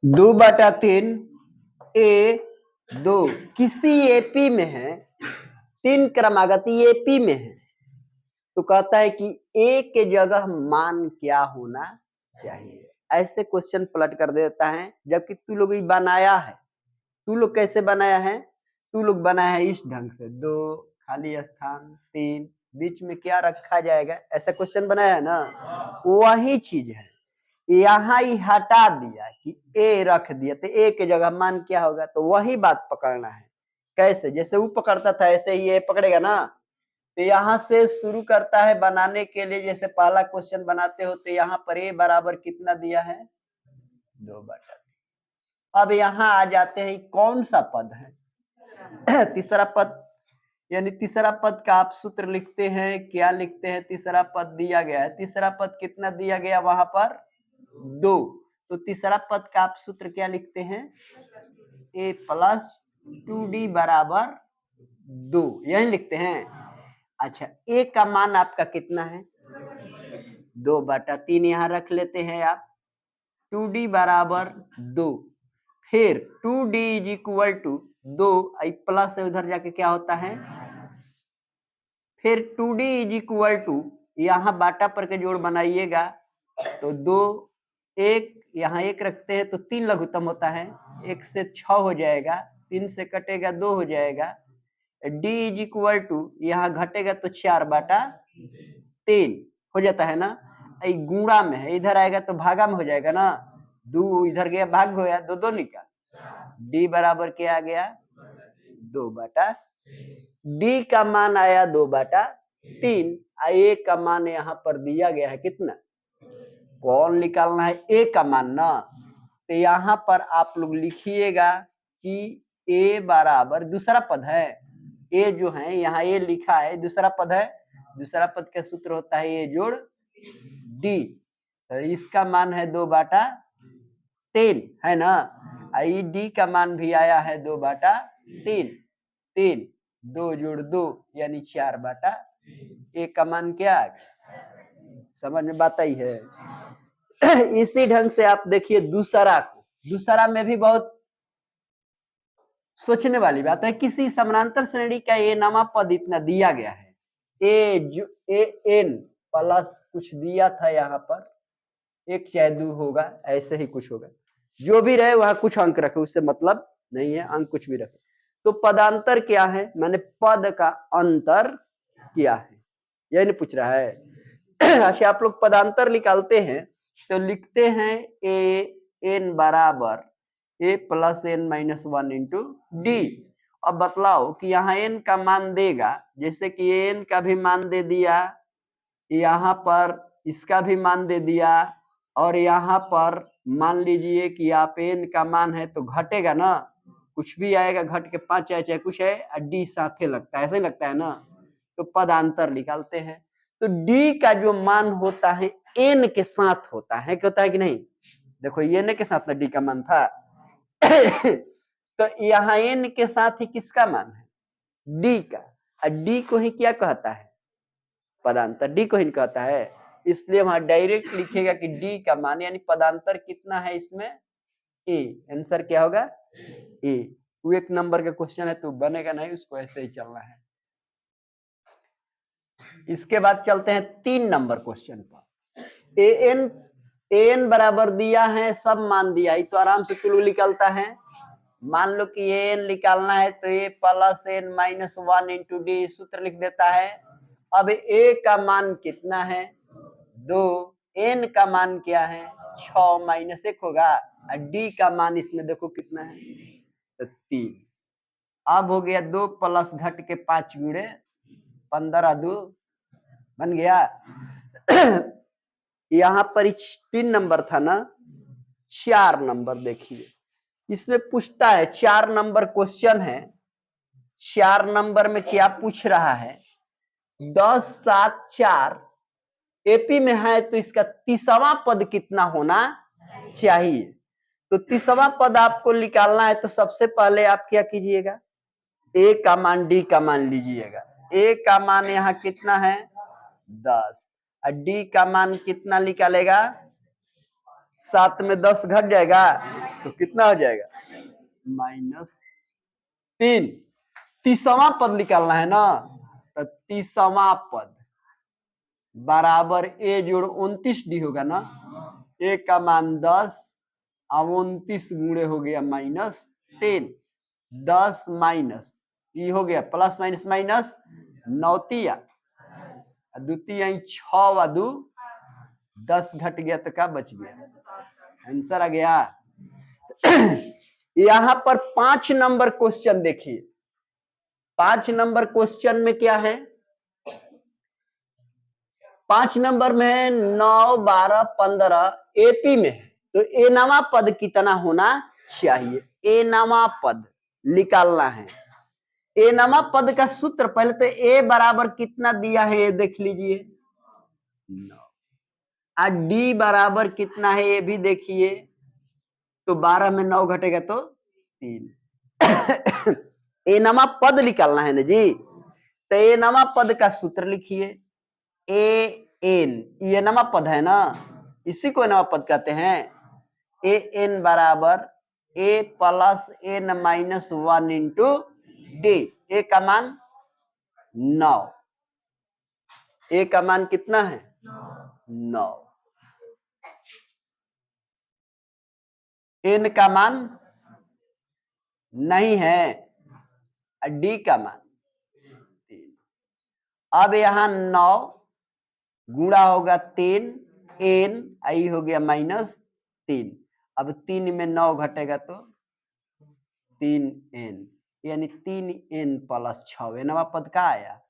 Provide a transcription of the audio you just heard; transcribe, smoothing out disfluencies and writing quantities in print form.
2/3 ए 2 किसी एपी में है, 3 क्रमागत एपी में है, तो कहता है कि ए के जगह मान क्या होना चाहिए। ऐसे क्वेश्चन पलट कर देता है, जबकि तू लोग बनाया है। तू लोग कैसे बनाया है? तू लोग बनाया है इस ढंग से, 2 खाली स्थान 3 बीच में क्या रखा जाएगा, ऐसा क्वेश्चन बनाया है ना। वही चीज है, यहाँ ही हटा दिया कि ए रख दिया, तो ए के जगह मान क्या होगा, तो वही बात पकड़ना है। कैसे? जैसे वो पकड़ता था ऐसे ही ये पकड़ेगा ना। तो यहाँ से शुरू करता है बनाने के लिए, जैसे पहला क्वेश्चन बनाते हो तो यहाँ पर ए बराबर कितना दिया है, 2/3। अब यहाँ आ जाते हैं, कौन सा पद है? तीसरा पद, यानी तीसरा पद का आप सूत्र लिखते हैं, क्या लिखते हैं? तीसरा पद दिया गया है, तीसरा पद कितना दिया गया वहां पर, 2। तो तीसरा पद का आप सूत्र क्या लिखते हैं, a + 2d बराबर 2, यही लिखते हैं। अच्छा, a का मान आपका कितना है, 2/3 यहाँ रख लेते हैं आप, 2d बराबर 2, फिर 2d = 2, प्लस है उधर जाके क्या होता है, फिर 2d = यहाँ बाटा पर के जोड़ बनाइएगा तो 2 1 यहाँ 1 रखते हैं तो 3 लघुत्तम होता है, 1 से 6 हो जाएगा, 3 से कटेगा 2 हो जाएगा। d = यहाँ घटेगा तो 4/3 हो जाता है ना। गुणा में है, इधर आएगा तो भागा में हो जाएगा ना, 2 इधर गया भाग हो गया, 2 2 निकाल, d बराबर क्या आ गया, 2/3। d का मान आया 2/3, a का मान यहाँ पर दिया गया है कितना, कौन निकालना है, a का मान ना। तो यहाँ पर आप लोग लिखिएगा कि a बराबर, दूसरा पद है a जो है, यहाँ a लिखा है, दूसरा पद है, दूसरा पद का सूत्र होता है a जोड़ d, तो इसका मान है 2/3 है ना। d का मान भी आया है 2/3, 3 2 जोड़ 2 यानी 4/3, a का मान क्या आ गया, समझ में बात आई है। इसी ढंग से आप देखिए दूसरा को, दूसरा में भी बहुत सोचने वाली बात है। किसी समानांतर श्रेणी का ये नामा पद इतना दिया गया है, an प्लस कुछ दिया था यहाँ पर, 1 चाहे 2 होगा, ऐसे ही कुछ होगा, जो भी रहे वहां कुछ अंक रखे, उससे मतलब नहीं है, अंक कुछ भी रखे। तो पदांतर क्या है, मैंने पद का अंतर क्या है, यही नहीं पूछ रहा है। अच्छा, आप लोग पदांतर निकालते हैं तो लिखते हैं an बराबर a + n - 1 × d। अब बतलाओ कि यहाँ n का मान देगा, जैसे कि n का भी मान दे दिया, यहाँ पर इसका भी मान दे दिया, और यहाँ पर मान लीजिए कि आप n का मान है तो घटेगा ना, कुछ भी आएगा घट के 5 आए चाहे कुछ है, d साथे लगता है, ऐसा ही लगता है ना। तो पदांतर निकालते हैं तो d का जो मान होता है n के साथ होता है, क्या होता है कि नहीं, देखो ये n के साथ ना d का मान था। तो यहाँ n के साथ ही किसका मान है, d का, और d को ही क्या कहता है, पदांतर, d को ही कहता है। इसलिए वहां डायरेक्ट लिखेगा कि d का मान, यानी पदांतर कितना है इसमें, a, आंसर क्या होगा, a। वो 1 नंबर का क्वेश्चन है तो बनेगा नहीं, उसको ऐसे ही चलना है। इसके बाद चलते हैं 3 नंबर क्वेश्चन पर। an बराबर दिया है, सब मान दिया है, तो आराम से तुलु निकलता है। मान लो कि an निकालना है तो a + n - 1 × d सूत्र लिख देता है। अब a का मान कितना है, 2, n का मान क्या है, 6 - 1 होगा, और d का मान इसमें देखो कितना है, तो 3। अब हो गया 2 प्लस घट के 5 गुणे 15 2 बन गया। यहाँ पर 3 नंबर था ना, 4 नंबर देखिए, इसमें पूछता है 4 नंबर क्वेश्चन है। 4 नंबर में क्या पूछ रहा है, 10 7 4 एपी में है तो इसका तीसरा पद कितना होना चाहिए। तो तीसरा पद आपको निकालना है तो सबसे पहले आप क्या कीजिएगा, a का मान d का मान लीजिएगा। a का मान यहाँ कितना है, 10, और डी का मान कितना निकालेगा, 7 में 10 घट जाएगा तो कितना हो जाएगा, -3। तीसवा पद निकालना है ना, तो तीसवा पद बराबर ए जोड़ 29 डी होगा ना। ए का मान 10 अब 29 गुणे हो गया -3, 10 माइनस ये हो गया प्लस माइनस माइनस 9 तिया द्वितीय 6 2 10 घट गया तो क्या बच गया, आंसर आ गया। यहां पर 5 नंबर क्वेश्चन देखिए, 5 नंबर क्वेश्चन में क्या है, 5 नंबर में है 9 12 15 एपी में है, तो ए नामा पद कितना होना चाहिए, ए नामा पद निकालना है। ए नामा पद का सूत्र पहले तो ए बराबर कितना दिया है ये देख लीजिए 9, और डी बराबर कितना है ये भी देखिए, तो 12 में 9 घटेगा तो 3। ए नामा पद निकालना है ना जी, तो ए नामा पद का सूत्र लिखिए, ए एन ये नामा पद है ना, इसी को नामा पद कहते हैं। ए एन बराबर A plus N minus 1 into D. A का मान 9, ए का मान कितना है 9, एन का मान नहीं है, डी का मान 3। अब यहां 9 गुणा होगा 3 एन आई हो गया -3, अब 3 में 9 घटेगा तो 3 एन, यानी 3 एन प्लस 6 नवा पद का आया।